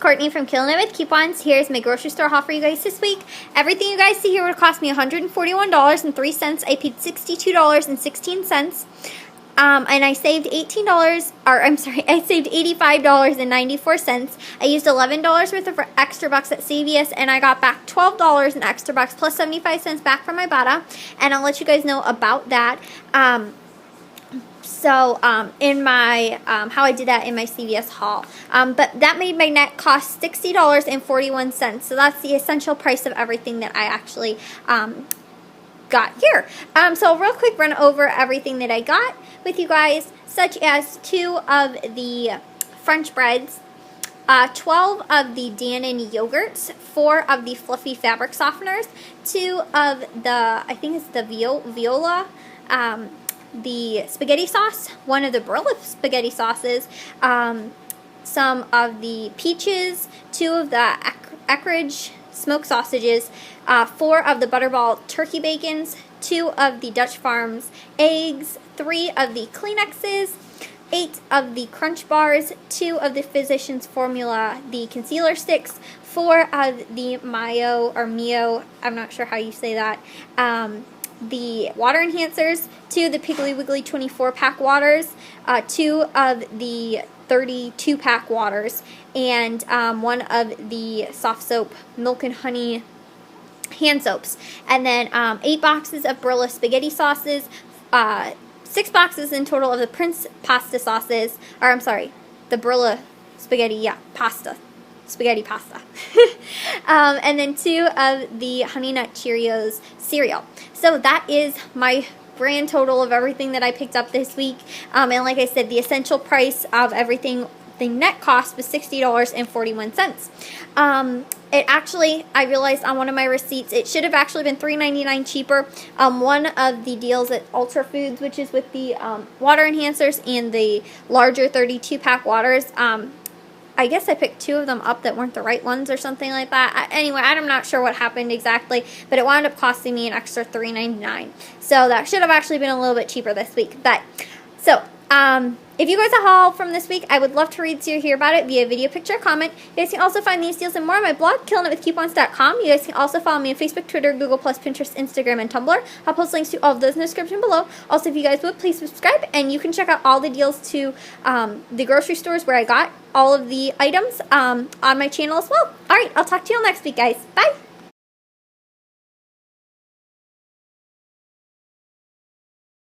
Courtney from Killing It With Coupons. Here's my grocery store haul for you guys this week. Everything you guys see here would cost me $141.03. I paid $62.16. And I saved I saved $85.94. I used $11 worth of extra bucks at CVS, and I got back $12 in extra bucks plus 75 cents back from Ibotta, and I'll let you guys know about that. In my, how I did that in my CVS haul. But that made my net cost $60.41. So that's the essential price of everything that I actually, got here. So I'll real quick run over everything that I got with you guys, such as 2 of the French breads, 12 of the Dannon yogurts, 4 of the fluffy fabric softeners, 2 of the, I think it's the Viola, the spaghetti sauce, 1 of the Barilla spaghetti sauces, some of the peaches, 2 of the Eckrich smoked sausages, 4 of the Butterball turkey bacons, 2 of the Dutch Farms eggs, 3 of the Kleenexes, 8 of the Crunch Bars, 2 of the Physicians Formula, the concealer sticks, 4 of the Mio, I'm not sure how you say that, the water enhancers, 2 of the Piggly Wiggly 24-pack waters, 2 of the 32-pack waters, and 1 of the soft soap milk and honey hand soaps, and then 8 boxes of Barilla spaghetti sauces, 6 boxes in total of the Prince pasta sauces, or I'm sorry, the Barilla spaghetti, spaghetti pasta, and then 2 of the Honey Nut Cheerios cereal. So that is my grand total of everything that I picked up this week, and like I said, the essential price of everything, the net cost was $60.41. It actually, I realized on one of my receipts, it should have actually been $3.99 cheaper. One of the deals at Ultra Foods, which is with the water enhancers and the larger 32-pack waters, I guess I picked 2 of them up that weren't the right ones or something like that. Anyway, I'm not sure what happened exactly, but it wound up costing me an extra $3.99. So that should have actually been a little bit cheaper this week. But, so, if you guys a haul from this week, I would love to read to hear about it via video, picture, or comment. You guys can also find these deals and more on my blog, killingitwithcoupons.com. You guys can also follow me on Facebook, Twitter, Google+, Pinterest, Instagram, and Tumblr. I'll post links to all of those in the description below. Also, if you guys would, please subscribe, and you can check out all the deals to the grocery stores where I got all of the items on my channel as well. Alright, I'll talk to you all next week, guys. Bye!